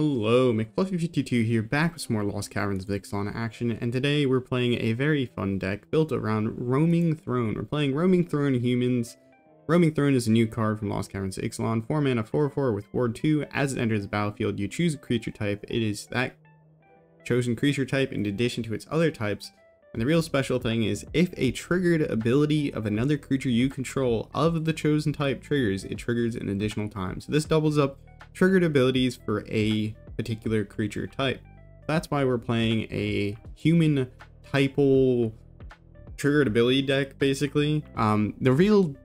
Hello, McFluffy52 here, back with some more Lost Caverns of Ixalan action, and today we're playing a very fun deck built around Roaming Throne. We're playing Roaming Throne Humans. Roaming Throne is a new card from Lost Caverns of Ixalan, 4 mana, 4/4 with Ward 2. As it enters the battlefield, you choose a creature type. It is that chosen creature type in addition to its other types. And the real special thing is, if a triggered ability of another creature you control of the chosen type triggers, it triggers an additional time. So this doubles up triggered abilities for a particular creature type. That's why we're playing a human typal triggered ability deck, basically. The real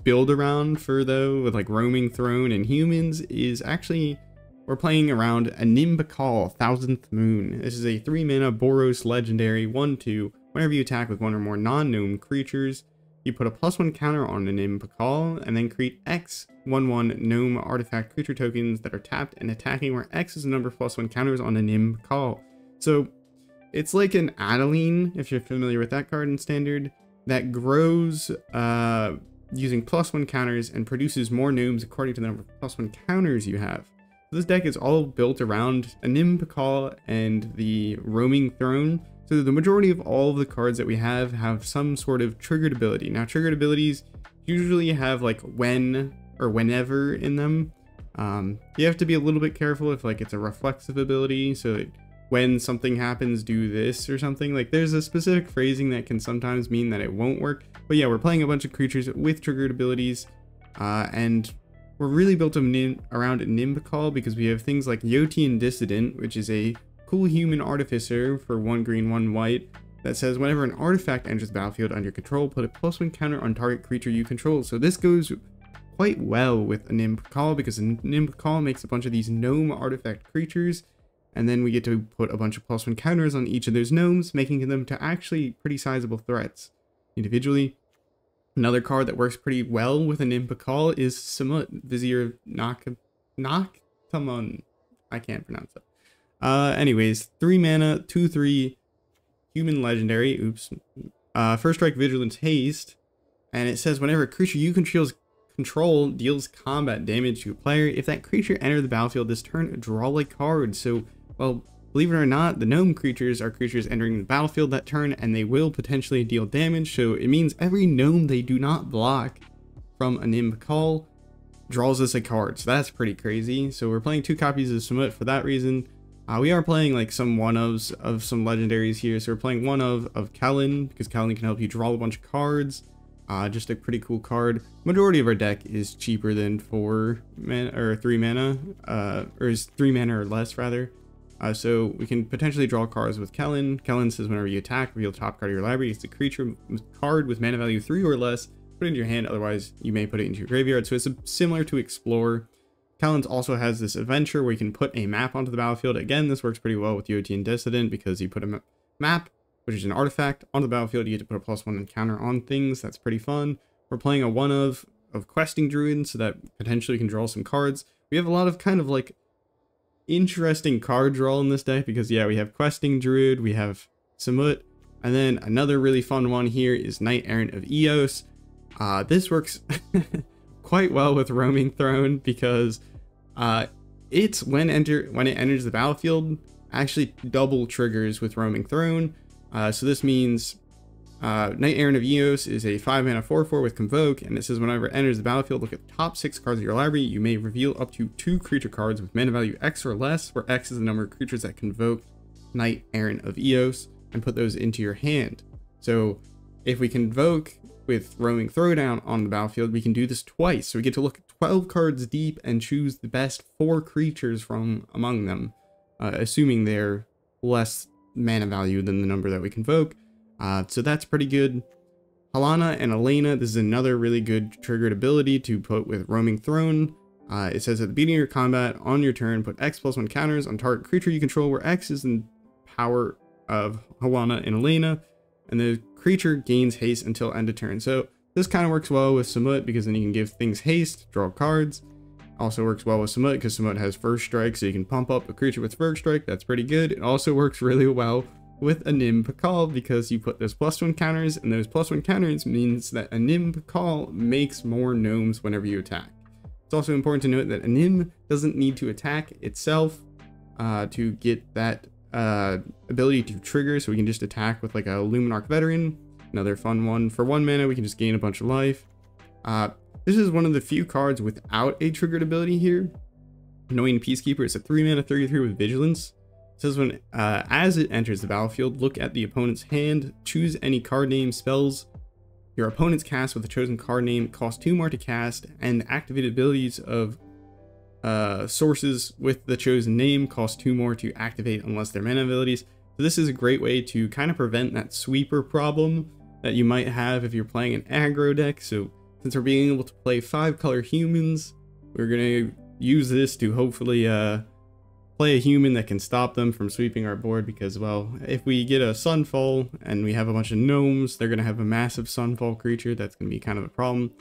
build around for, though, with like Roaming Throne and humans is actually we're playing around Anim Pakal, Thousandth Moon. This is a 3 mana Boros legendary 1/2. Whenever you attack with one or more non-gnome creatures, you put a +1 counter on Anim Pakal, and then create X 1/1 gnome artifact creature tokens that are tapped and attacking, where X is the number of +1 counters on Anim Pakal. So it's like an Adeline, if you're familiar with that card in Standard, that grows using +1 counters and produces more gnomes according to the number of +1 counters you have. This deck is all built around Anim Pakal and the Roaming Throne. So the majority of all of the cards that we have some sort of triggered ability. Now, triggered abilities usually have like when or whenever in them. You have to be a little bit careful if like it's a reflexive ability. So when something happens, do this or something. Like there's a specific phrasing that can sometimes mean that it won't work. But yeah, we're playing a bunch of creatures with triggered abilities, and we're really built around Anim Pakal because we have things like Yotian Dissident, which is a cool human artificer for 1 green, 1 white, that says whenever an artifact enters the battlefield under control, put a +1 counter on target creature you control. So this goes quite well with Anim Pakal because Anim Pakal makes a bunch of these gnome artifact creatures, and then we get to put a bunch of +1 counters on each of those gnomes, making them to actually pretty sizable threats individually. Another card that works pretty well with Anim Pakal is Samut, Vizier of Naktamun. I can't pronounce that. Anyways, 3 mana, 2/3, human legendary. Oops. First strike, vigilance, haste, and it says whenever a creature you control deals combat damage to a player, if that creature enters the battlefield this turn, draw a card. So, well, believe it or not, the gnome creatures are creatures entering the battlefield that turn, and they will potentially deal damage. So it means every gnome they do not block from Anim Pakal draws us a card. So that's pretty crazy. So we're playing 2 copies of Samut for that reason. We are playing like some one-ofs of some legendaries here. So we're playing one of Kellen, because Kellen can help you draw a bunch of cards. Just a pretty cool card. Majority of our deck is cheaper than 4 mana or 3 mana, or is 3 mana or less rather. So we can potentially draw cards with Kellen. Kellen says whenever you attack, reveal the top card of your library. It's a creature card with mana value 3 or less. Put it into your hand, otherwise you may put it into your graveyard. So it's similar to Explore. Kellen's also has this adventure where you can put a map onto the battlefield. Again, this works pretty well with Yotian Dissident because you put a map, which is an artifact, on the battlefield. You get to put a +1 counter on things. That's pretty fun. We're playing a one of Questing Druid, so that potentially can draw some cards. We have a lot of kind of like interesting card draw in this deck because yeah, we have Questing Druid, we have Samut, and then another really fun one here is Knight-Errant of Eos. This works quite well with Roaming Throne because it's when it enters the battlefield actually double triggers with Roaming Throne. So this means Knight-Errant of Eos is a 5 mana 4/4 with Convoke, and it says whenever it enters the battlefield, look at the top 6 cards of your library. You may reveal up to 2 creature cards with mana value X or less, where X is the number of creatures that convoke Knight-Errant of Eos, and put those into your hand. So if we convoke with Roaming Throwdown on the battlefield, we can do this twice. So we get to look at 12 cards deep and choose the best 4 creatures from among them, assuming they're less mana value than the number that we convoke. So that's pretty good. Halana and Alena, this is another really good triggered ability to put with Roaming Throne. It says at the beginning of your combat on your turn, put X +1 counters on target creature you control, where X is the power of Halana and Alena, and the creature gains haste until end of turn. So this kind of works well with Samut because then you can give things haste, draw cards. Also works well with Samut because Samut has first strike, so you can pump up a creature with first strike. That's pretty good. It also works really well with Anim Pakal because you put those +1 counters, and those +1 counters means that Anim Pakal makes more gnomes whenever you attack. It's also important to note that Anim doesn't need to attack itself. to get that ability to trigger, so we can just attack with like a Luminarch Veteran. Another fun one. For 1 mana, we can just gain a bunch of life. This is one of the few cards without a triggered ability here. Annoying Peacekeeper. It's a 3 mana 33 with Vigilance. It says when as it enters the battlefield, look at the opponent's hand, choose any card name spells your opponent's cast with the chosen card name, cost 2 more to cast, and activate abilities of sources with the chosen name cost 2 more to activate unless they're mana abilities. So this is a great way to kind of prevent that sweeper problem that you might have if you're playing an aggro deck. So since we're being able to play 5-color humans, we're going to use this to hopefully play a human that can stop them from sweeping our board, because, well, if we get a Sunfall and we have a bunch of gnomes, they're going to have a massive Sunfall creature. That's going to be kind of a problem.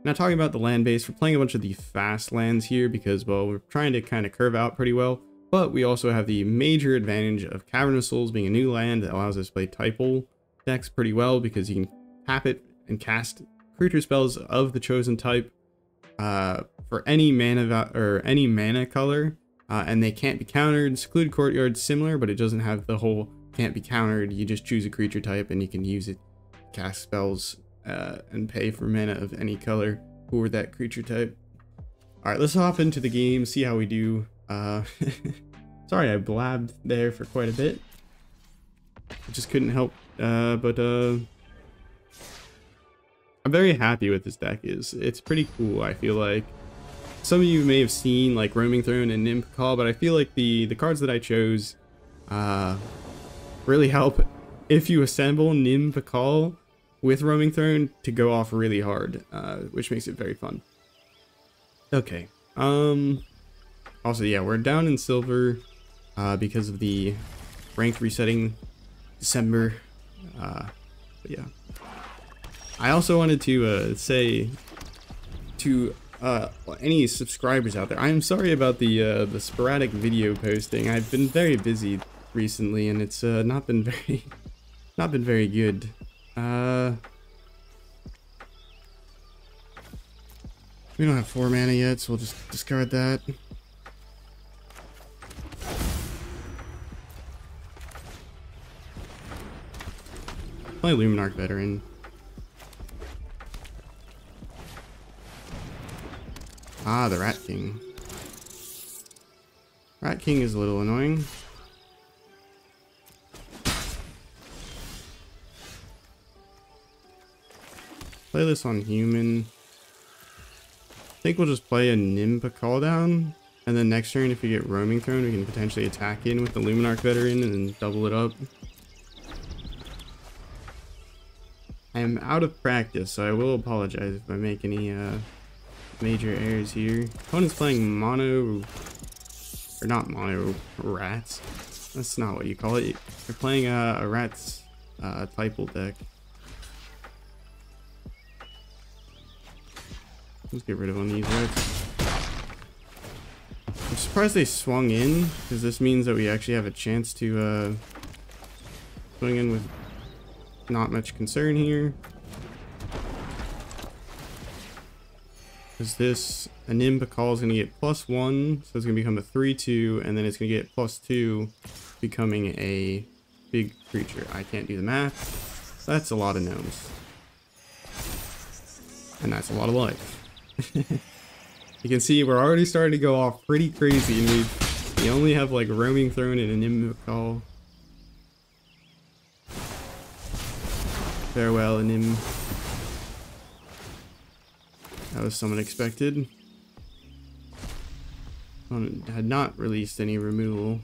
Now, talking about the land base, we're playing a bunch of the fast lands here because, well, we're trying to kind of curve out pretty well, but we also have the major advantage of Cavern of Souls being a new land that allows us to play typal decks pretty well, because you can tap it and cast creature spells of the chosen type for any mana color. And they can't be countered. Secluded Courtyard's similar, but it doesn't have the whole can't be countered. You just choose a creature type and you can use it, cast spells, and pay for mana of any color for that creature type. Alright, let's hop into the game, see how we do. Sorry I blabbed there for quite a bit. I just couldn't help, but I'm very happy with this deck. It's pretty cool, I feel like. Some of you may have seen like Roaming Throne and Anim Pakal, but I feel like the cards that I chose really help if you assemble Anim Pakal with Roaming Throne to go off really hard, which makes it very fun. Okay. Also, yeah, we're down in silver because of the ranked resetting December. But yeah. I also wanted to say to any subscribers out there, I'm sorry about the sporadic video posting. I've been very busy recently, and it's not been very good. We don't have 4 mana yet, so we'll just discard that. Play Luminarch Veteran. Ah, the Rat King. Rat King is a little annoying. Play this on human. I think we'll just play a Anim Pakal down, and then next turn if we get Roaming Throne, we can potentially attack in with the Luminarch Veteran and then double it up. I am out of practice, so I will apologize if I make any major errors here. Opponent's playing mono, or not mono, rats. That's not what you call it. They're playing a rats typal deck. Let's get rid of one of these rats. I'm surprised they swung in, because this means that we actually have a chance to swing in with not much concern here. Because this Anim Pakal is going to get +1, so it's going to become a 3/2, and then it's going to get +2, becoming a big creature. I can't do the math. That's a lot of gnomes. And that's a lot of life. You can see we're already starting to go off pretty crazy, and we only have like Roaming Throne and Anim Pakal. Farewell, Anim. That was somewhat expected. Had not released any removal.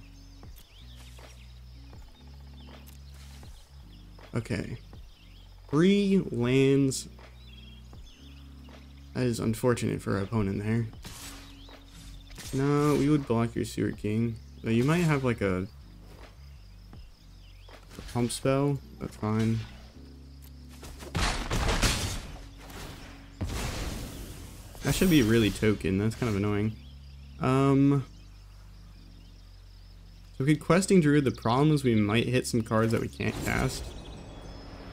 Okay. 3 lands. That is unfortunate for our opponent there. No, we would block your Sewer King. So you might have like a pump spell. That's fine. That should be really token. That's kind of annoying. So we could Questing Druid. The problem is we might hit some cards that we can't cast.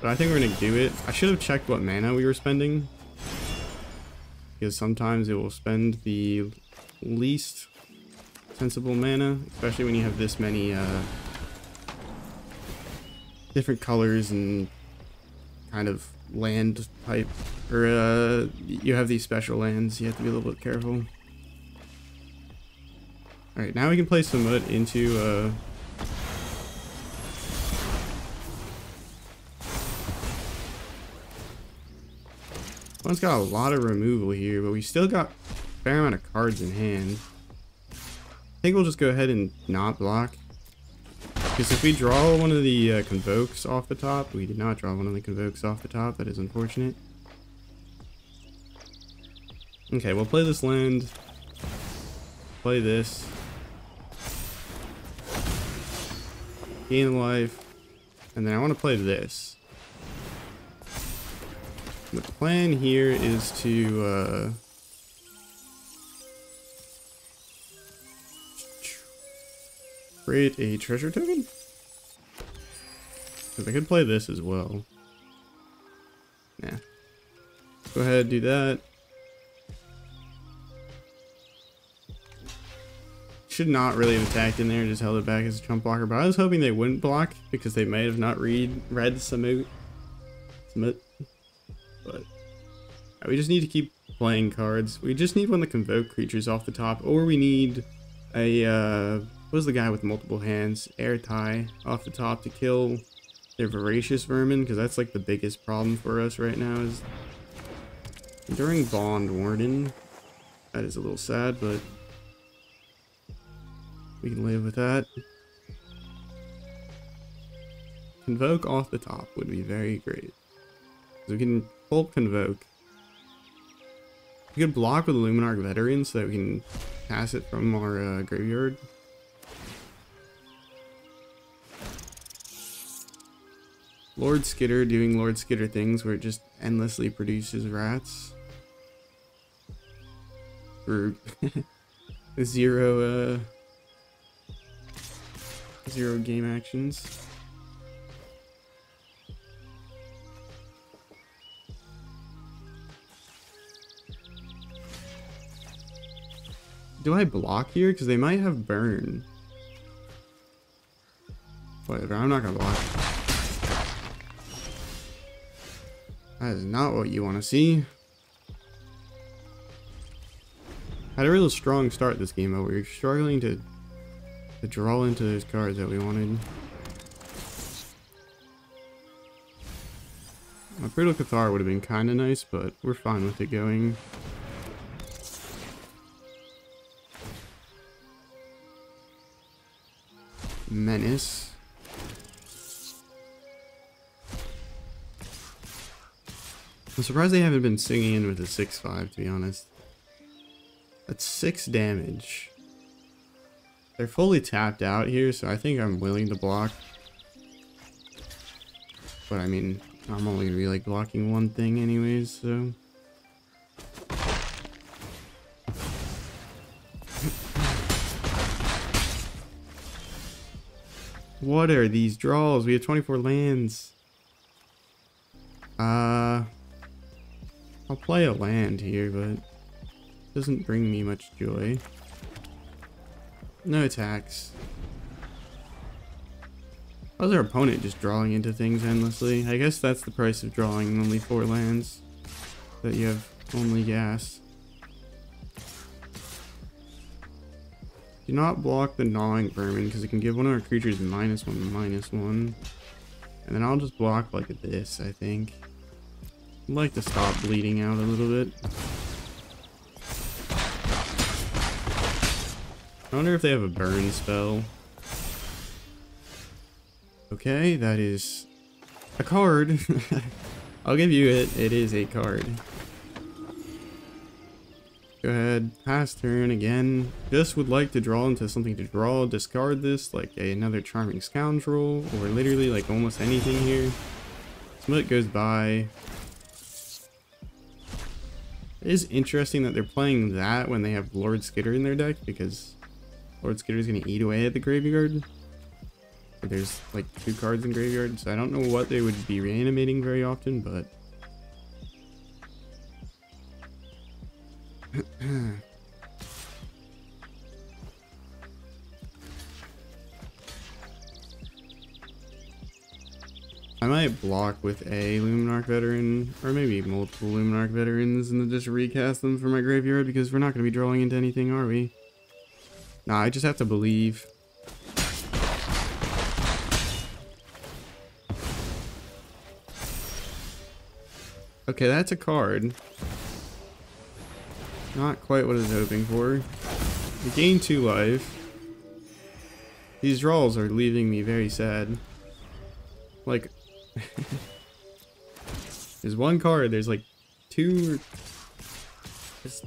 But I think we're going to do it. I should have checked what mana we were spending, because sometimes it will spend the least sensible mana, especially when you have this many different colors and kind of land type, or you have these special lands. You have to be a little bit careful. All right, now we can play Samut into one's got a lot of removal here, but we still got a fair amount of cards in hand. I think we'll just go ahead and not block. Because if we draw one of the Convokes off the top, we did not draw one of the Convokes off the top. That is unfortunate. Okay, we'll play this land. Play this. Gain life. And then I want to play this. The plan here is to create a treasure token? Because I could play this as well. Yeah. Go ahead, do that. Should not really have attacked in there, just held it back as a trump blocker, but I was hoping they wouldn't block because they may have not read Samut. But we just need to keep playing cards. We just need one to convoke creatures off the top, or we need a what was the guy with multiple hands? Air tie off the top to kill their voracious vermin, because that's like the biggest problem for us right now is during Bond Warden. That is a little sad, but we can live with that. Convoke off the top would be very great. So we can full convoke. We could block with a Luminarch Veteran so that we can pass it from our graveyard. Lord Skitter doing Lord Skitter things where it just endlessly produces rats. For zero game actions. Do I block here? Because they might have burn. Whatever, I'm not gonna block. That is not what you want to see. Had a real strong start this game, but we were struggling to draw into those cards that we wanted. A Brutal Cathar would have been kind of nice, but we're fine with it going. Menace. I'm surprised they haven't been singing in with a 6/5, to be honest. That's 6 damage. They're fully tapped out here, so I think I'm willing to block. But I mean, I'm only gonna be like blocking one thing anyways, so. What are these draws? We have 24 lands. I'll play a land here, but it doesn't bring me much joy. No attacks. How's our opponent just drawing into things endlessly? I guess that's the price of drawing only 4 lands. That you have only gas. Do not block the Gnawing Vermin because it can give one of our creatures -1/-1. And then I'll just block like this, I think. I'd like to stop bleeding out a little bit. I wonder if they have a burn spell. Okay, that is a card. I'll give you it. It is a card. Go ahead, pass turn again. Just would like to draw into something to draw. Discard this, like another Charming Scoundrel, or literally like almost anything here. Samut goes by. It is interesting that they're playing that when they have Lord Skitter in their deck, because Lord Skitter is going to eat away at the graveyard. But there's like 2 cards in graveyard, so I don't know what they would be reanimating very often, but I might block with a Luminarch veteran, or maybe multiple Luminarch veterans, and then just recast them for my graveyard, because we're not going to be drawing into anything, are we? Nah, I just have to believe. Okay, that's a card. Not quite what I was hoping for. We gain 2 life. These draws are leaving me very sad. Like, there's one card, there's like 2, there's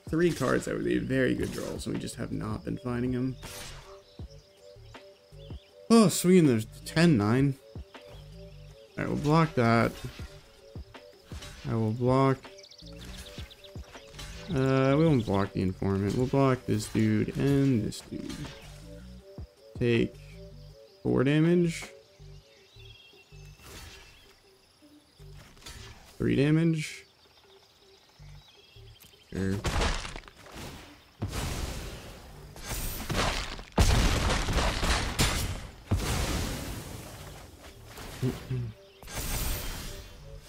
3 cards that would be very good draws, and we just have not been finding them. Oh, swinging the 10-9. Alright, we'll block that. I will block. We won't block the informant. We'll block this dude and this dude. Take 4 damage. 3 damage. Sure.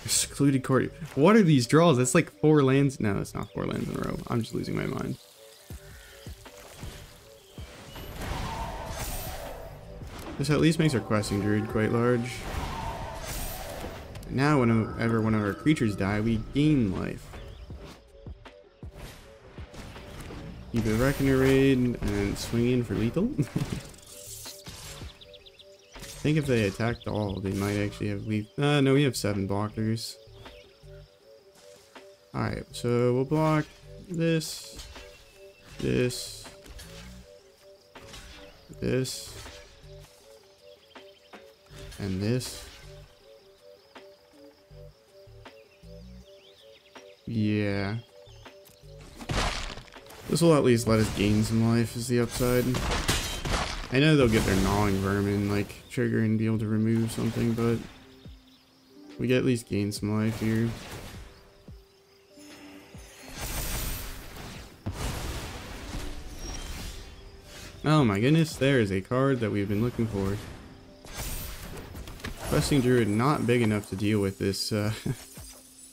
Secluded court. What are these draws? That's like 4 lands. No, it's not 4 lands in a row. I'm just losing my mind. This at least makes our questing druid quite large. Now whenever one of our creatures die, we gain life. Keep a Reckoner raid and swing in for lethal. I think if they attacked all, they might actually have lethal. No, we have 7 blockers. Alright, so we'll block this, this, this, and this. Yeah. This will at least let us gain some life is the upside. I know they'll get their gnawing vermin, like, trigger and be able to remove something, but we get at least gain some life here. Oh my goodness, there is a card that we've been looking for. Questing Druid not big enough to deal with this.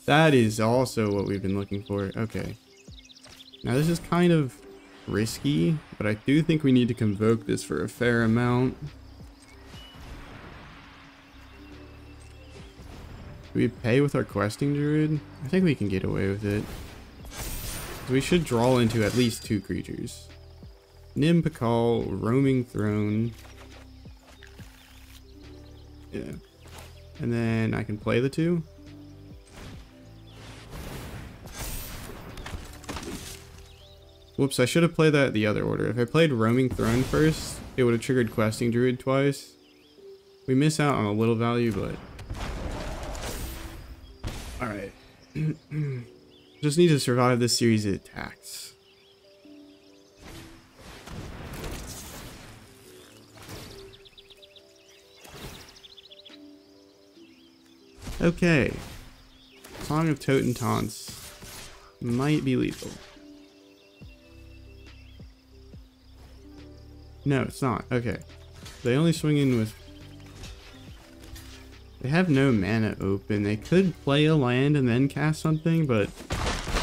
That is also what we've been looking for. Okay. Now this is kind of risky, but I do think we need to convoke this for a fair amount. Do we pay with our Questing Druid? I think we can get away with it. We should draw into at least 2 creatures. Anim Pakal, Roaming Throne. Yeah. And then I can play the 2. Whoops, I should have played that the other order. If I played Roaming Throne first, it would have triggered Questing Druid twice. We miss out on a little value, but... Alright. Just need to survive this series of attacks. Okay. Song of Totem Taunts might be lethal. No, it's not. Okay. They only swing in with... They have no mana open. They could play a land and then cast something, but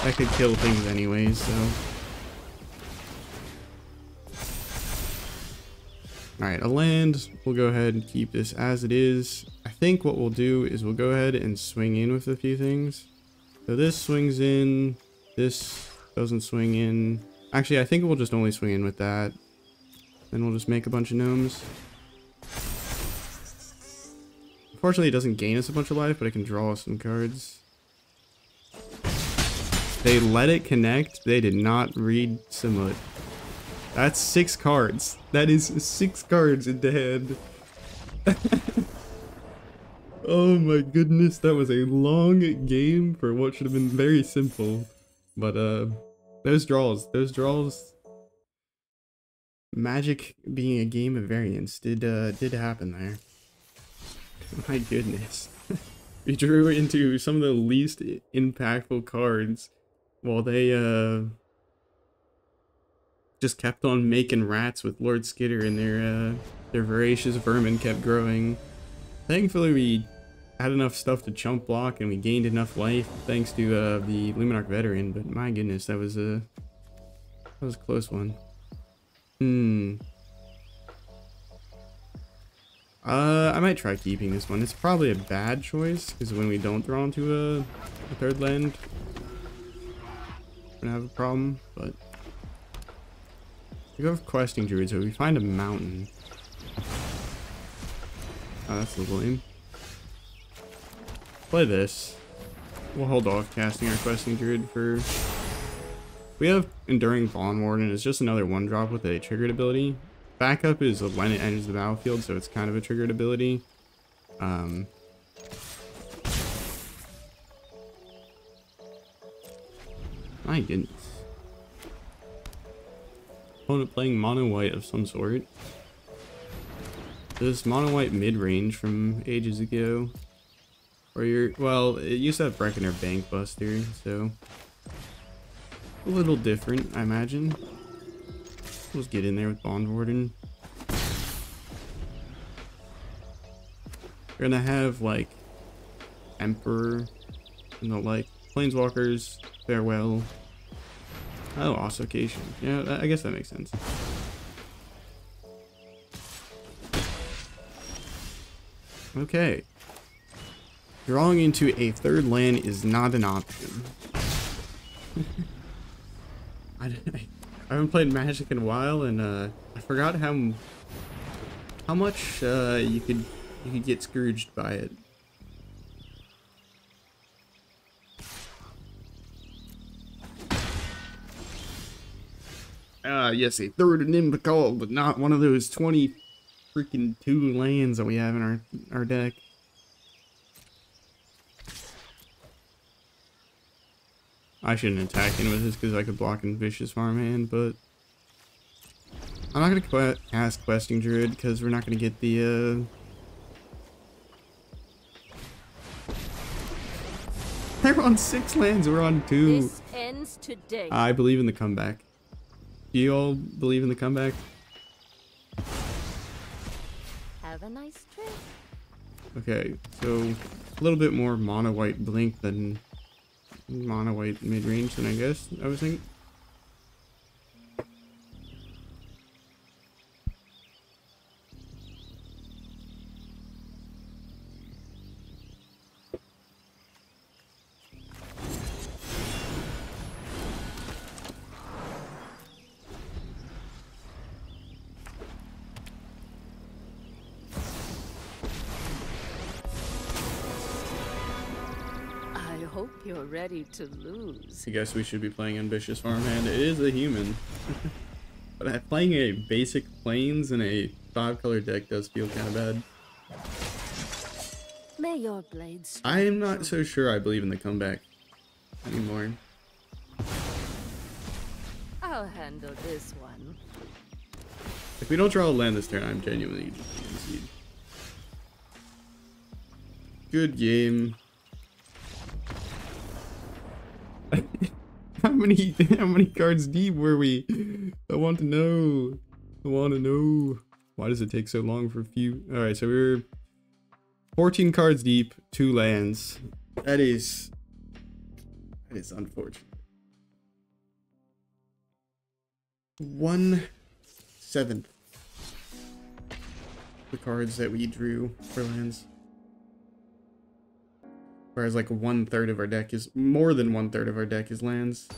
that could kill things anyways, so... Alright, a land. We'll go ahead and keep this as it is. I think what we'll do is we'll go ahead and swing in with a few things. So this swings in. This doesn't swing in. Actually, I think we'll just only swing in with that. Then we'll just make a bunch of gnomes. Unfortunately, it doesn't gain us a bunch of life, but it can draw us some cards. They let it connect. They did not read Samut. That's 6 cards. That is 6 cards into hand. Oh my goodness, that was a long game for what should have been very simple. But those draws. Magic being a game of variance did happen there. My goodness. We drew into some of the least impactful cards while they just kept on making rats with Lord Skitter, and their voracious vermin kept growing. Thankfully, we had enough stuff to chump block, and we gained enough life thanks to the Luminarch Veteran. But my goodness, that was a close one. I might try keeping this one. It's probably a bad choice because when we don't draw into a third land, we're gonna have a problem. But we go for questing druid, so we find a mountain. Oh, that's a little lame. Play this. We'll hold off casting our questing druid for. We have Enduring Bond Warden. It's just another 1-drop with a triggered ability. Backup is when it enters the battlefield, so it's kind of a triggered ability. My goodness. Opponent playing mono white of some sort. This mono white mid-range from ages ago. Or well, it used to have Breckener Bank Buster, so a little different, I imagine. Let's get in there with Bond Warden. We're gonna have like Emperor and the like Planeswalkers, Farewell. Oh, Oscillacation. Yeah, I guess that makes sense. Okay. Drawing into a third land is not an option. I haven't played Magic in a while, and I forgot how much you could get scourged by it. Yes, a third Anim Pakal, but not one of those 20 freaking 2 lands that we have in our deck. I shouldn't attack in with this because I could block in Vicious Farmland, but I'm not going to cast Questing Druid because we're not going to get the they're on 6 lands, we're on 2. This ends today. I believe in the comeback. Do you all believe in the comeback? Have a nice trip. Okay, so a little bit more mono white blink than mono white mid range than I guess I was thinking. I hope you're ready to lose. I guess we should be playing Ambitious Farmhand. It is a human. But playing a basic plains in a 5-color deck does feel kind of bad. May your blades. I am not so sure I believe in the comeback anymore. I'll handle this one. If we don't draw a land this turn, I'm genuinely just concede. Good game. How many cards deep were we? I want to know. I want to know. Why does it take so long for a few? All right, so we're 14 cards deep, 2 lands. That is unfortunate. 1/7 the cards that we drew for lands. Whereas like 1/3 of our deck is more than 1/3 of our deck is lands.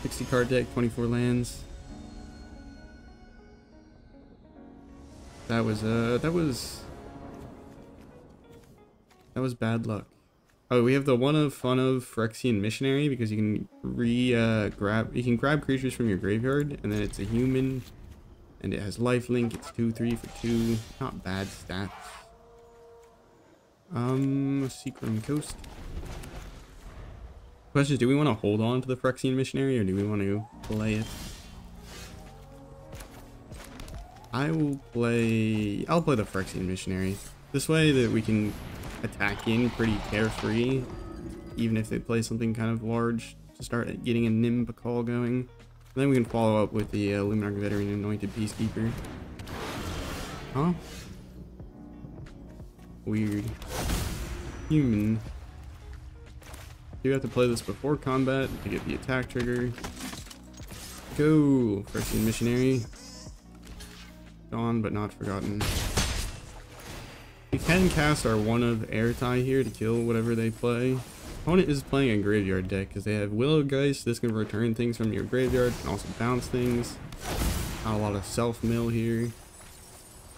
60 card deck, 24 lands. That was bad luck. Oh, we have the one of fun of Phyrexian Missionary because you can grab creatures from your graveyard, and then it's a human and it has lifelink. It's 2/3 for 2. Not bad stats. Sequin Coast. Question is, do we want to hold on to the Phyrexian Missionary or do we want to play it? I'll play the Phyrexian Missionary. This way that we can attack in pretty carefree, even if they play something kind of large to start getting a Anim Pakal going. And then we can follow up with the Luminarch Veteran Anointed Peacekeeper. Huh? Weird. Human. You have to play this before combat to get the attack trigger. Go! First in missionary. Gone but not forgotten. We can cast our one of Airtie here to kill whatever they play. Opponent is playing a graveyard deck because they have Willow Geist. This can return things from your graveyard and also bounce things. Not a lot of self-mill here.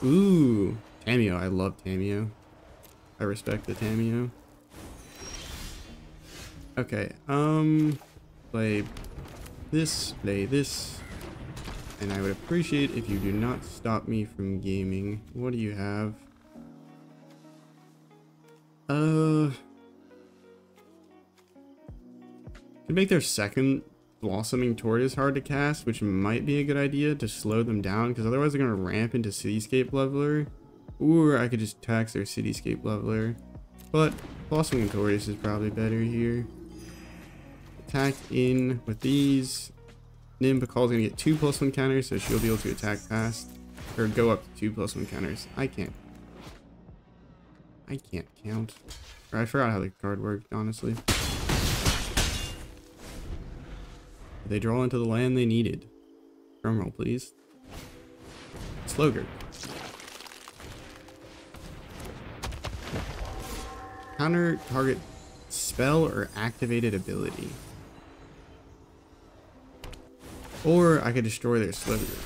Ooh, Tameo. I love Tameo. I respect the Tameo. Okay, play this, and I would appreciate if you do not stop me from gaming. What do you have? Could make their second Blossoming Tortoise hard to cast, which might be a good idea to slow them down, because otherwise they're going to ramp into Cityscape Leveler. Or I could just tax their Cityscape Leveler. But Blossoming Tortoise is probably better here. Attack in with these. Anim Pakal is going to get 2+1 counters, so she'll be able to attack past. Or go up to 2+1 counters. I can't count. Or I forgot how the card worked, honestly. They draw into the land they needed. Drumroll, please. Slogger. Counter target spell or activated ability. Or I could destroy their Slogger.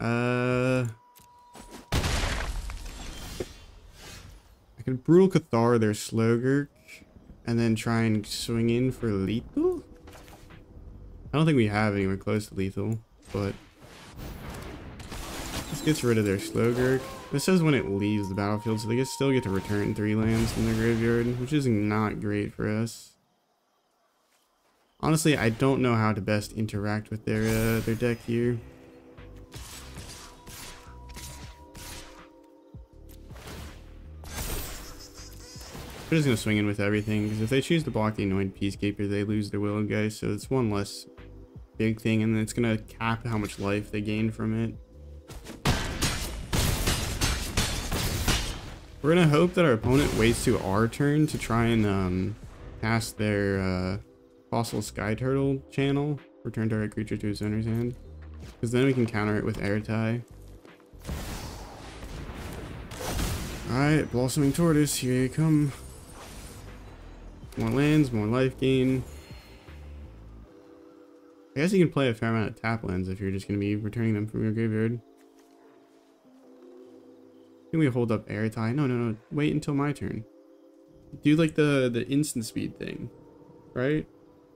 I could Brutal Cathar their Slogger. And then try and swing in for lethal? I don't think we have anywhere close to lethal, but this gets rid of their Slogger. This says when it leaves the battlefield, so they still get to return 3 lands from their graveyard, which is not great for us. Honestly, I don't know how to best interact with their deck here. We're just going to swing in with everything, because if they choose to block the Annoyed Peacekeeper, they lose their Willow Geist, so it's one less big thing, and then it's going to cap how much life they gain from it. We're going to hope that our opponent waits to our turn to try and cast their Fossil Sky Turtle channel, return target creature to its owner's hand, because then we can counter it with Airtie. Alright, Blossoming Tortoise, here you come. More lands, more life gain. I guess you can play a fair amount of tap lands if you're just going to be returning them from your graveyard. Can we hold up Airtie? No. Wait until my turn. Do like the instant speed thing. Right?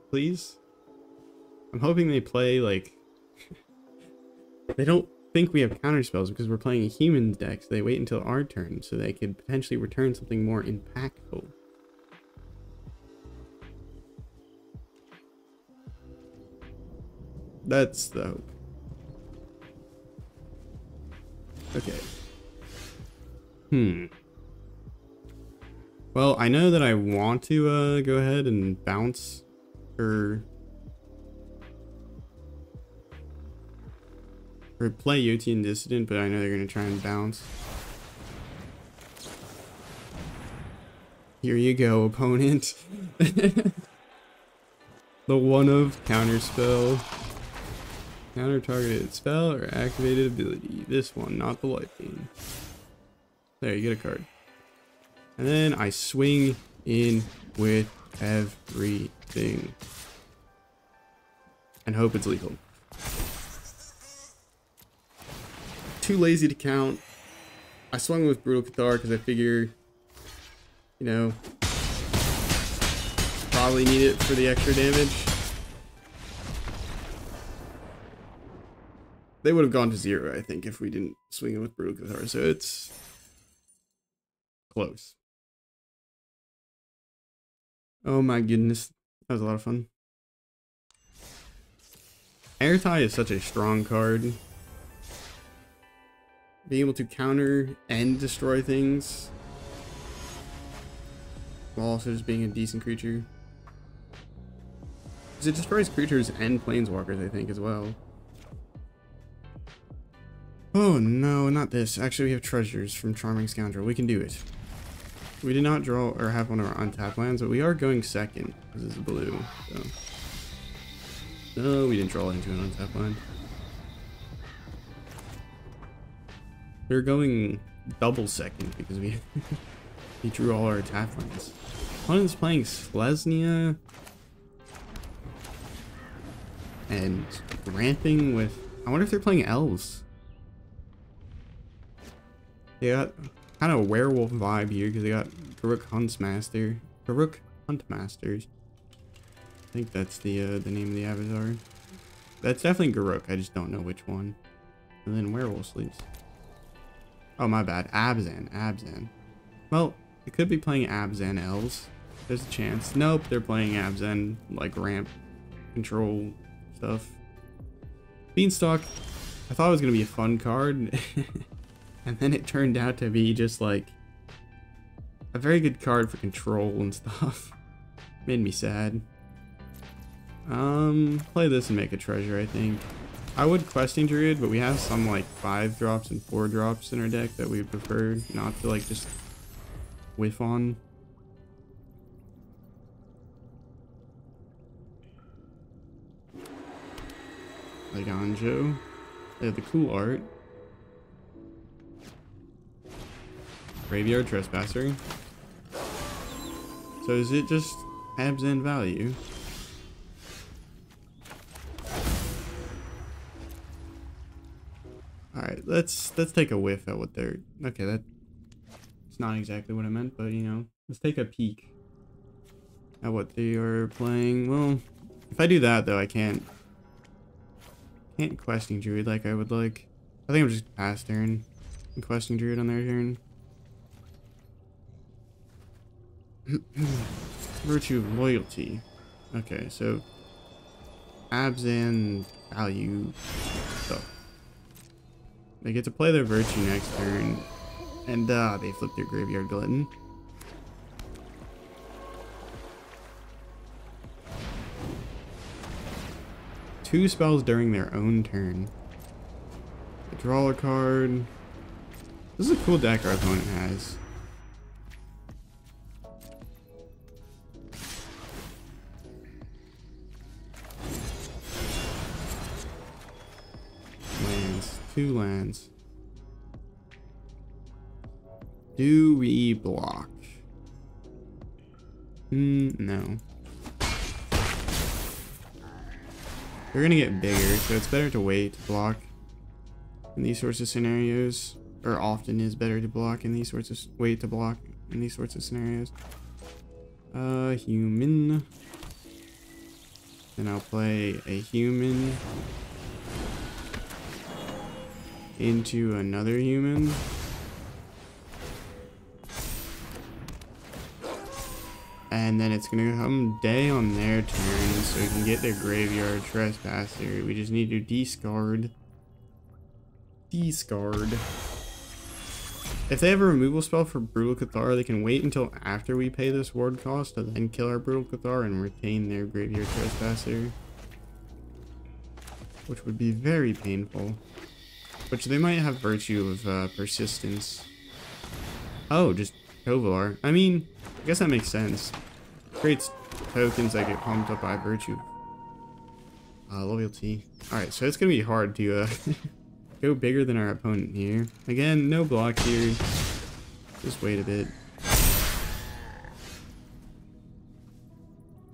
Please? I'm hoping they play like... they don't think we have counter spells because we're playing a human deck, so they wait until our turn so they could potentially return something more impactful. That's the hope. Okay. Well, I know that I want to go ahead and bounce or play Yotian Dissident, but I know they're going to try and bounce. Here you go, opponent. The one of counterspell. Counter targeted spell or activated ability. This one, not the life gain. There, you get a card. And then I swing in with everything. And hope it's lethal. Too lazy to count. I swung with Brutal Cathar because I figure, you know, probably need it for the extra damage. They would have gone to 0, I think, if we didn't swing it with Brutal Cathar, so it's close. Oh my goodness, that was a lot of fun. Airtie is such a strong card. Being able to counter and destroy things while also just being a decent creature. Because it destroys creatures and planeswalkers, I think, as well. Oh no, not this. Actually, we have treasures from Charming Scoundrel. We can do it. We did not draw or have one of our untapped lands, but we are going second. This is blue. So. No, we didn't draw into an untapped land. We're going double second because we we drew all our attack lands. Opponent's playing Selesnya and ramping with. I wonder if they're playing elves. They got kind of a werewolf vibe here because they got Garruk Huntmasters. I think that's the name of the avatar. That's definitely Garruk. I just don't know which one. And then werewolf sleeps. Oh my bad. Abzan. Well, it could be playing Abzan elves. There's a chance. Nope, they're playing Abzan like ramp control stuff. Beanstalk. I thought it was gonna be a fun card. And then it turned out to be just like a very good card for control and stuff. Made me sad. Play this and make a treasure, I think. I would Questing Druid, but we have some like 5 drops and 4 drops in our deck that we would prefer not to like just whiff on. Like Anjo. They have the cool art. Graveyard Trespasser. So is it just Abzan value? Alright, let's take a whiff at what they're... Okay, that's not exactly what I meant, but you know, let's take a peek at what they are playing. Well, if I do that though, I can't Questing Druid like I would like. I think I'm just pass turn and Questing Druid on their turn. Virtue of Loyalty. Okay, so Abzan value stuff. They get to play their Virtue next turn, and they flip their Graveyard Glutton. Two spells during their own turn. They draw a card. This is a cool deck our opponent has. Lands. 2 lands. Do we block? No. They're gonna get bigger, so it's better to wait to block in these sorts of scenarios. Or often is better to block in these sorts of... Wait to block in these sorts of scenarios. Human. Then I'll play a human into another human. And then it's gonna come day on their turn, so we can get their Graveyard Trespasser. We just need to discard. If they have a removal spell for Brutal Cathar, they can wait until after we pay this ward cost to then kill our Brutal Cathar and retain their Graveyard Trespasser. Which would be very painful. Which they might have Virtue of Persistence. Oh, just Tovolar. I mean, I guess that makes sense. Creates tokens that get pumped up by Virtue. Loyalty. Alright, so it's gonna be hard to go bigger than our opponent here. Again, no block here. Just wait a bit.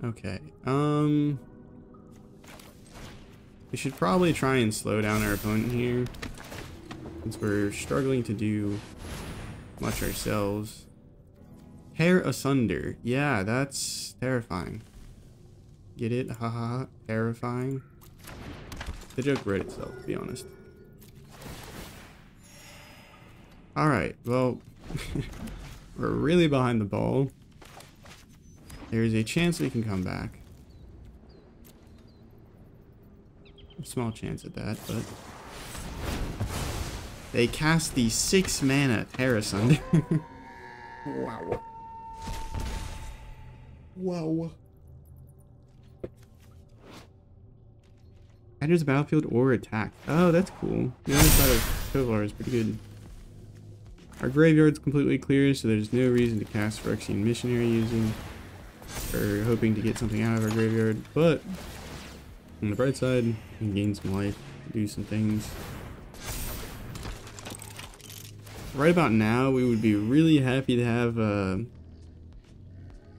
Okay. We should probably try and slow down our opponent here, since we're struggling to do much ourselves. Hair Asunder. Yeah, that's terrifying. Get it? Haha. Terrifying. The joke wrote itself, to be honest. Alright, well, we're really behind the ball. There's a chance we can come back. A small chance at that, but... They cast the 6 mana Hair Asunder. Wow. Wow. Enters the battlefield or attack. Oh, that's cool. The other side of Cathar is pretty good. Our graveyard's completely clear, so there's no reason to cast Phyrexian Missionary using or hoping to get something out of our graveyard. But on the bright side, we can gain some life, do some things. Right about now, we would be really happy to have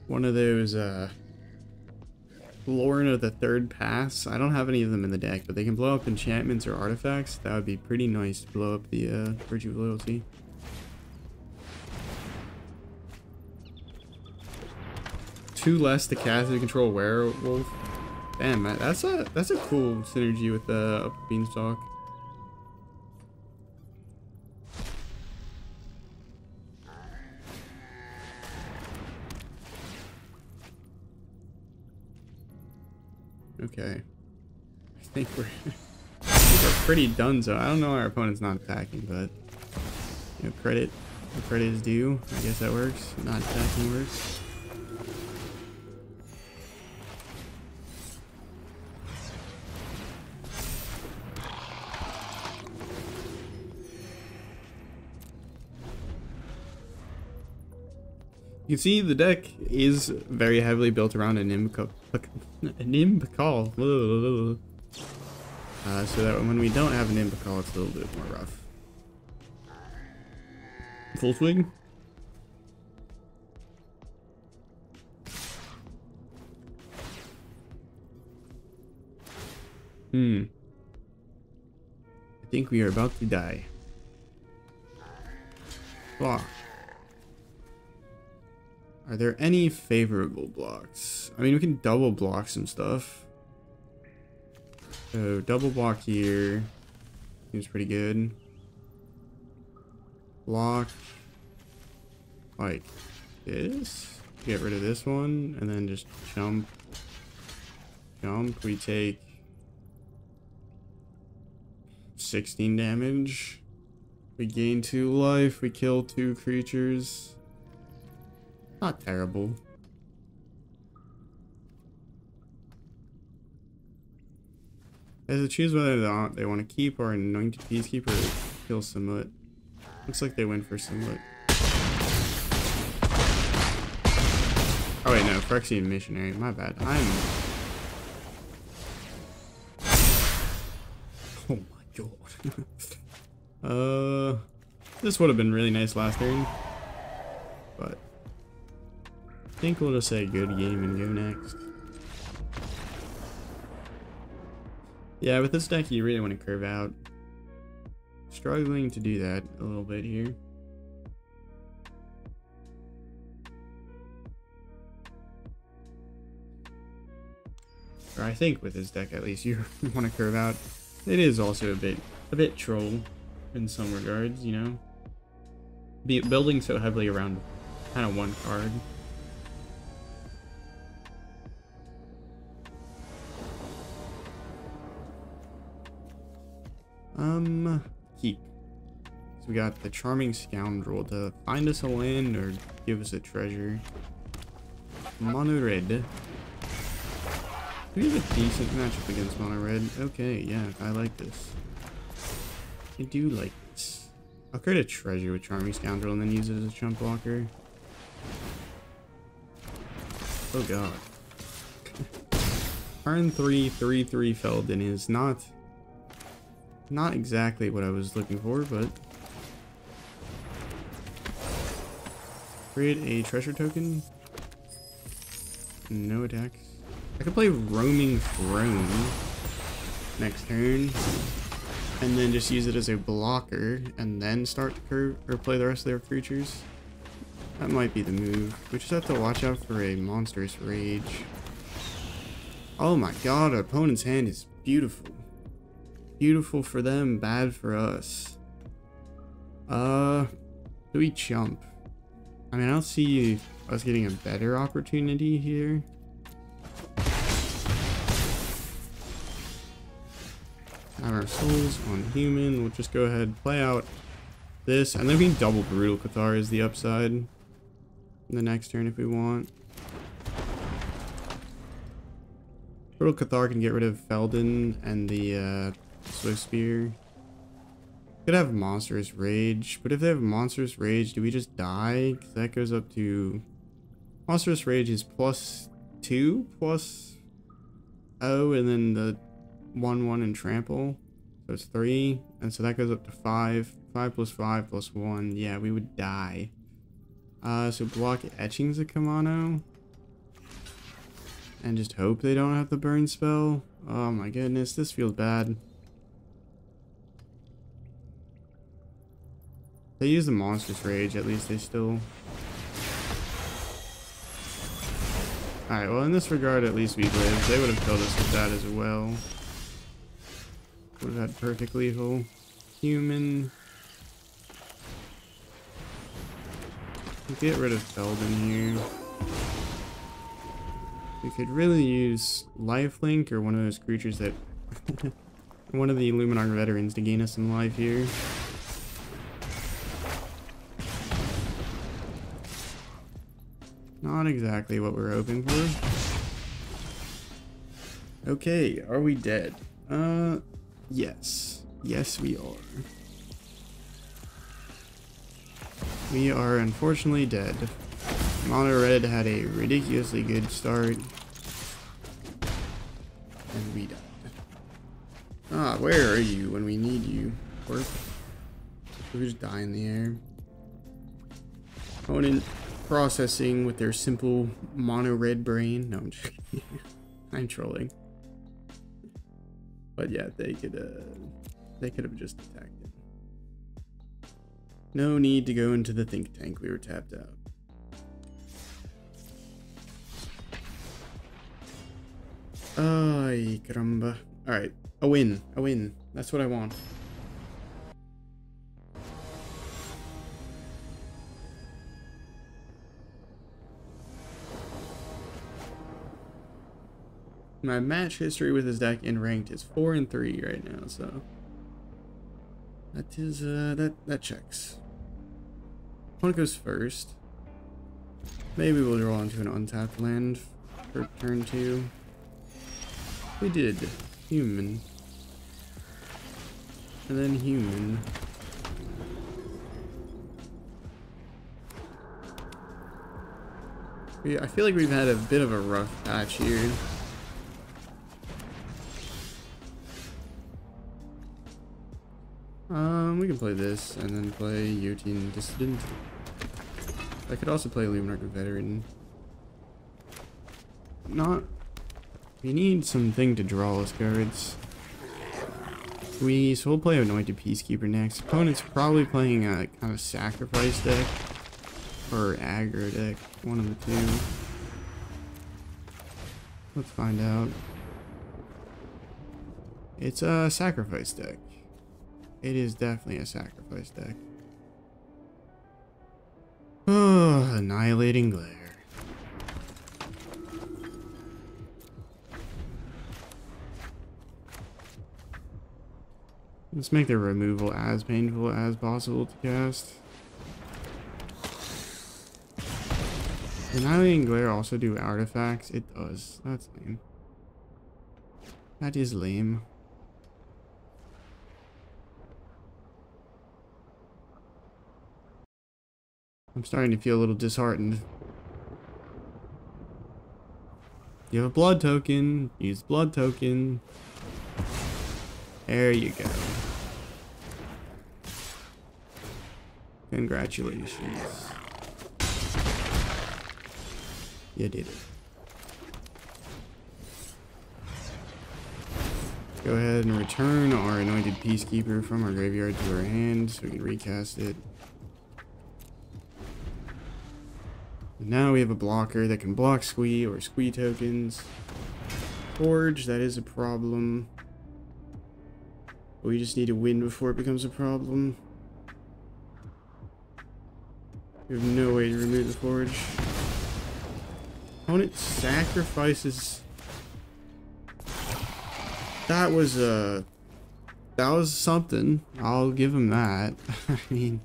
one of those Lauren of the Third Pass. I don't have any of them in the deck, but they can blow up enchantments or artifacts. That would be pretty nice to blow up the Virtue of Loyalty. Two less to cast to control Werewolf. Damn, man, that's a cool synergy with the Beanstalk. Okay, I think we're pretty done. So I don't know why our opponent's not attacking, but you know, credit where credit is due. I guess that works. Not attacking works. You can see the deck is very heavily built around Anim Pakal. So that when we don't have Anim Pakal, it's a little bit more rough. Full swing. I think we are about to die. Wow. Are there any favorable blocks? I mean, we can double block some stuff. So double block here seems pretty good. Block like this. Get rid of this one and then just jump. Jump. We take 16 damage. We gain 2 life. We kill 2 creatures. Not terrible. As to choose whether they want to keep our Anointed Peacekeeper or kill Samut. Looks like they went for Samut. Oh wait, no, Phyrexian Missionary. My bad. Oh my god. This would have been really nice last turn, but I think we'll just say good game and go next. Yeah, with this deck you really want to curve out. Struggling to do that a little bit here. Or I think with this deck at least you want to curve out. It is also a bit troll in some regards, you know. Building so heavily around kind of one card. Keep. So we got the Charming Scoundrel to find us a land or give us a treasure. Mono red. We have a decent matchup against mono red. Okay, yeah, I like this. I do like this. I'll create a treasure with Charming Scoundrel and then use it as a chump blocker. Oh god. Turn 3, 3/3 Feldon is not exactly what I was looking for, but create a treasure token. No attacks. I could play Roaming Throne next turn and then just use it as a blocker and then start to curve or play the rest of their creatures. That might be the move. We just have to watch out for a Monstrous Rage. Oh my god, our opponent's hand is beautiful. Beautiful for them, bad for us. Do we chump? I mean, I don't see us getting a better opportunity here. Have our souls on human. We'll just go ahead and play out this, and then we can double Brutal Cathar is the upside in the next turn if we want. Little Cathar can get rid of Feldon and the Swift Spear. Could have Monstrous Rage, but if they have Monstrous Rage, do we just die? Because that goes up to... Monstrous Rage is +2, plus O, and then the 1/1 and Trample. So it's 3, and so that goes up to 5. 5 plus 5 plus 1. Yeah, we would die. So block Etchings of Kamano. And just hope they don't have the burn spell. Oh my goodness, this feels bad. They use the Monstrous Rage, at least they still... Alright, well in this regard at least we lived. They would have killed us with that as well. Would have had perfect lethal. Human. Get rid of Feldon here. We could really use Lifelink or one of those creatures that... one of the Luminar veterans to gain us some life here. Not exactly what we're hoping for. Okay, are we dead? Yes. Yes, we are. We are unfortunately dead. Mono Red had a ridiculously good start. And we died. Ah, where are you when we need you? Work. We just die in the air. Opponent processing with their simple mono red brain. No, I'm just kidding. I'm trolling. But yeah, they could have just attacked it. No need to go into the think tank. We were tapped out. Ay, caramba. Alright, a win. A win. That's what I want. My match history with his deck in ranked is 4-3 right now, so that is that checks. Opponent goes first. Maybe we'll draw into an untapped land for turn 2. We did human, and then human. I feel like we've had a bit of a rough patch here. We can play this and then play Yotian Dissident. I could also play Luminar Veteran. We need something to draw us cards. So we'll play Anointed Peacekeeper next. Opponent's probably playing a kind of sacrifice deck or aggro deck, one of the two. Let's find out. It's a sacrifice deck. It is definitely a sacrifice deck. Oh, Annihilating Glare. Let's make the removal as painful as possible to cast. Does Annihilating Glare also do artifacts? It does. That's lame. That is lame. I'm starting to feel a little disheartened. You have a blood token. Use blood token. There you go. Congratulations. You did it. Go ahead and return our Anointed Peacekeeper from our graveyard to our hand so we can recast it. And now we have a blocker that can block Squee or Squee tokens. Forge, that is a problem. We just need to win before it becomes a problem. We have no way to remove the Forge. Opponent sacrifices. That was something. I'll give him that. I mean,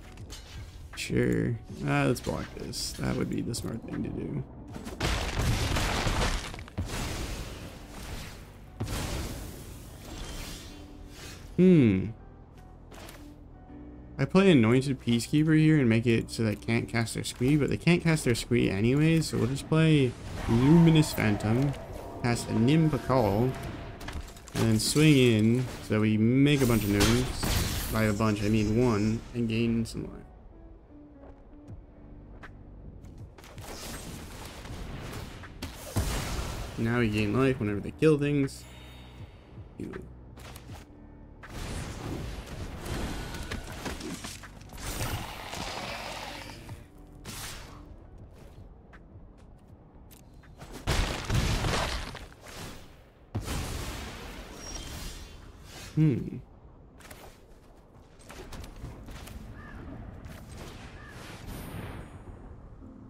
sure. Let's block this. That would be the smart thing to do. I play Anointed Peacekeeper here and make it so they can't cast their Squee, but they can't cast their Squee anyways, so we'll just play Luminous Phantom, cast Anim Pakal, and then swing in so we make a bunch of moves. By a bunch, I mean one, and gain some life. Now we gain life whenever they kill things. Ew.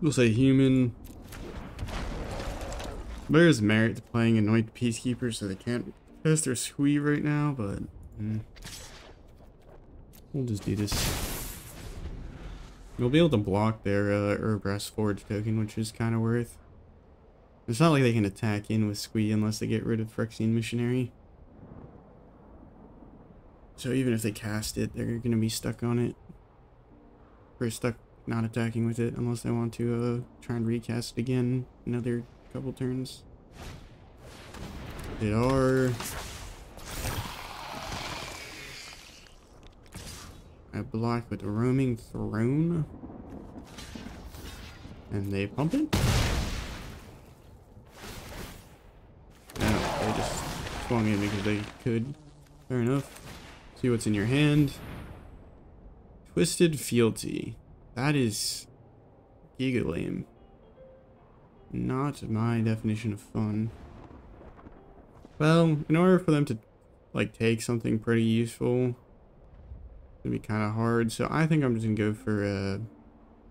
We'll say human. There's merit to playing Anointed Peacekeeper, so they can't cast their Squee right now, but we'll just do this. We'll be able to block their Herbrest Forge token, which is kind of worth. It's not like they can attack in with Squee unless they get rid of Phyrexian Missionary. So even if they cast it, they're going to be stuck on it. Or stuck not attacking with it unless they want to try and recast it again another couple turns. They are... I block with a Roaming Throne. And they pump it? No, they just swung in because they could. Fair enough. See what's in your hand. Twisted Fealty. That is giga lame. Not my definition of fun. Well, in order for them to like take something pretty useful, it'd be kind of hard. So I think I'm just gonna go for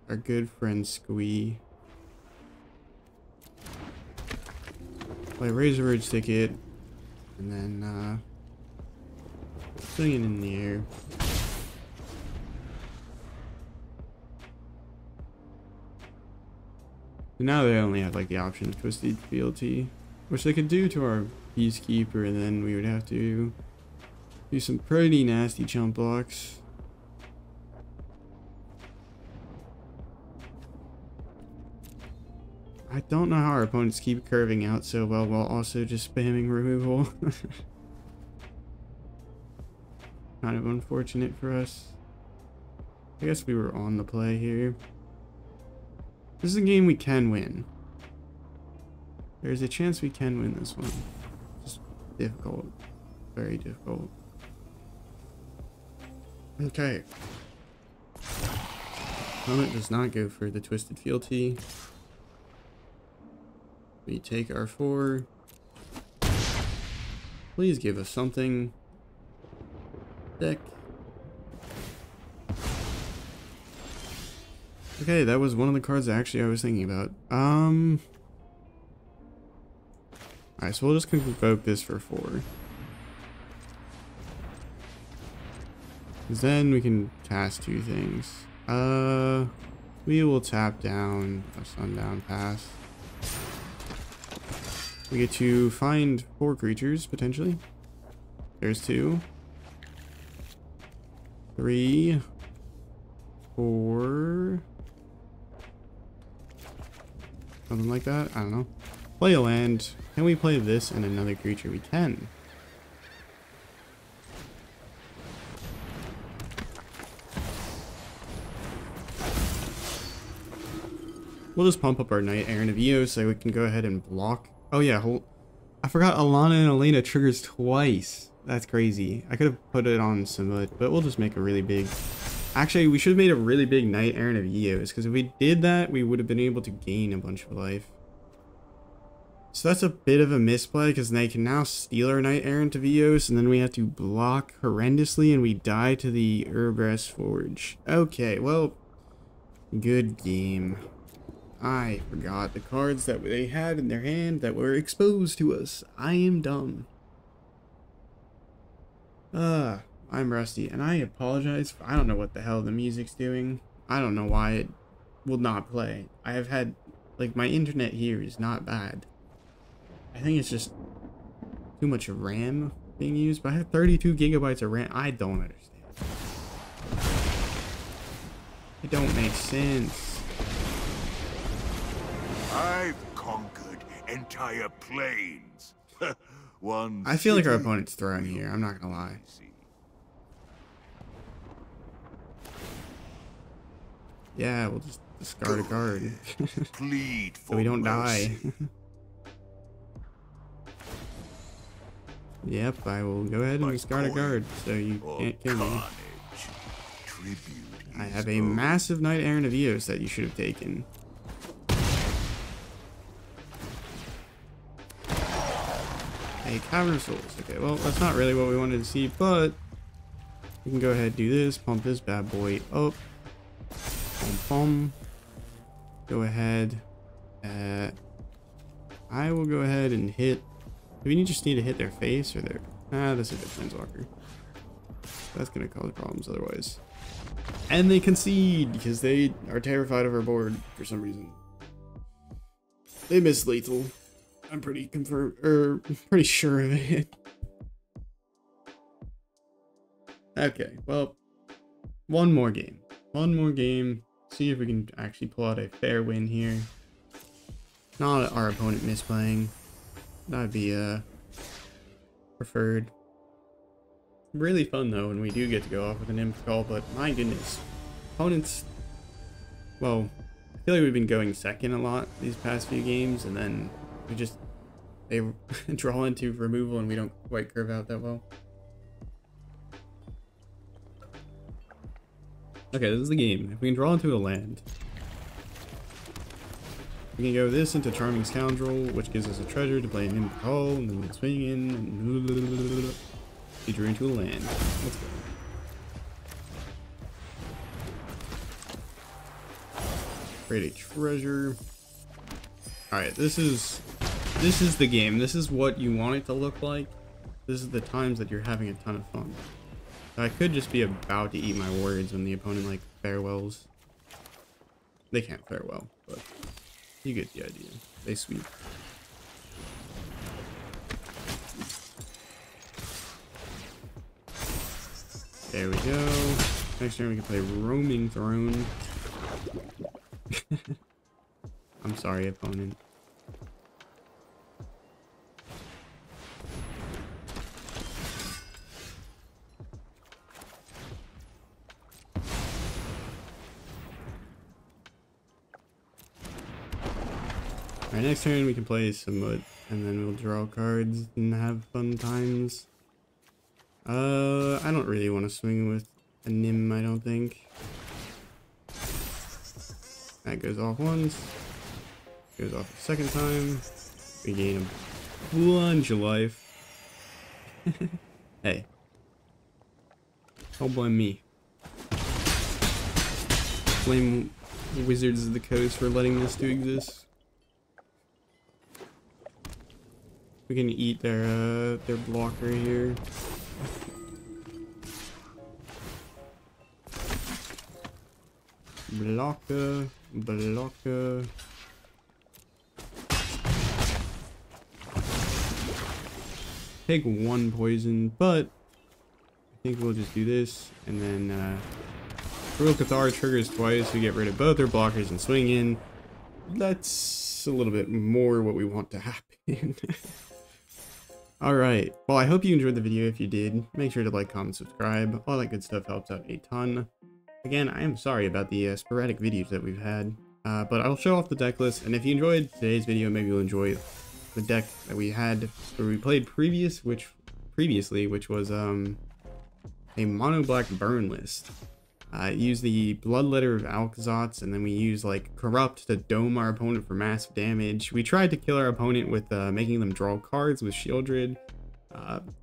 our good friend Squee. Play Razor Edge Ticket, and then swing it in the air. So now they only have like the option of Twisted Fealty, which they could do to our Peacekeeper, and then we would have to do some pretty nasty chump blocks. I don't know how our opponents keep curving out so well while also just spamming removal. Kind of unfortunate for us. I guess we were on the play here. This is a game we can win. There's a chance we can win this one. Just difficult. Very difficult. Okay. Samut does not go for the Twisted Fealty. We take our 4. Please give us something. Deck. Okay, that was one of the cards actually I was thinking about. Alright, so we'll just convoke this for 4. Because then we can cast 2 things. We will tap down a Sundown Pass. We get to find 4 creatures, potentially. There's 2. 3. 4. Something like that. I don't know. Play a land. Can we play this and another creature? We can. We'll just pump up our Knight-Errant of Eos so we can go ahead and block. Oh yeah, I forgot Halana and Alena triggers twice. That's crazy. I could have put it on Samut, but we'll just make a really big... Actually, we should have made a really big Knight-Errant of Eos, because if we did that, we would have been able to gain a bunch of life. So that's a bit of a misplay, because they can now steal our Knight-Errant of Eos, and then we have to block horrendously, and we die to the Herbrest Forge. Okay, well, good game. I forgot the cards that they had in their hand that were exposed to us. I am dumb. I'm rusty, and I apologize for, I don't know what the hell the music's doing. I don't know why it will not play. I have had, like, my internet here is not bad. I think it's just too much RAM being used, but I have 32 gigabytes of RAM. I don't understand. It don't make sense. I've conquered entire plains. One I feel like our city opponent's throwing here. I'm not gonna lie. Yeah, we'll just discard a card. Plead for So we don't mercy. die. Yep, I will go ahead and discard a card, so you can't kill me. I have a massive Knight-Errant of Eos that you should have taken. A Cavern of Souls. Okay, well, that's not really what we wanted to see, but we can go ahead and do this. Pump this bad boy up. Pum pum. Go ahead. I will go ahead and hit. Do we just need to hit their face or their... Ah, this is a Planeswalker. That's going to cause problems otherwise. And they concede because they are terrified of our board for some reason. They miss lethal. I'm pretty pretty sure of it. Okay, well, one more game. One more game. See if we can actually pull out a fair win here. Not our opponent misplaying. That'd be preferred. Really fun though when we do get to go off with an Anim Pakal, but my goodness. Opponents, well, I feel like we've been going second a lot these past few games, and then they draw into removal and we don't quite curve out that well. Okay, this is the game. If we can draw into a land, we can go this into Charming Scoundrel, which gives us a treasure to play an Anim Pakal, and then we'll swing in and we drew into a land. Let's go. Create a treasure. Alright, this is the game. This is what you want it to look like. This is the times that you're having a ton of fun. I could just be about to eat my words when the opponent like farewells. They can't farewell, but you get the idea. They sweep. There we go. Next turn we can play Roaming Throne. I'm sorry, opponent. Alright, next turn we can play Samut, and then we'll draw cards and have fun times. I don't really want to swing with a Nim, I don't think. That goes off once. Goes off a second time. We gain a bunch of life. Hey. Don't blame me. Blame Wizards of the Coast for letting this to exist. We can eat their blocker here. Blocker. Take one poison, but I think we'll just do this, and then Real Cathar triggers twice. We get rid of both their blockers and swing in. That's a little bit more what we want to happen. Alright, well, I hope you enjoyed the video. If you did, make sure to like, comment, subscribe. All that good stuff helps out a ton. Again, I am sorry about the sporadic videos that we've had, but I'll show off the deck list, and if you enjoyed today's video, maybe you'll enjoy the deck that we had, or we played previously, which was a mono black burn list. Use the Bloodletter of Alkazots, and then we use like Corrupt to dome our opponent for massive damage. We tried to kill our opponent with making them draw cards with Shieldred,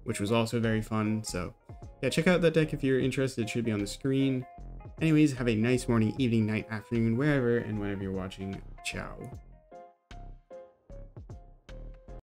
which was also very fun. So yeah, check out that deck if you're interested. It should be on the screen. Anyways, have a nice morning, evening, night, afternoon, wherever and whenever you're watching. Ciao.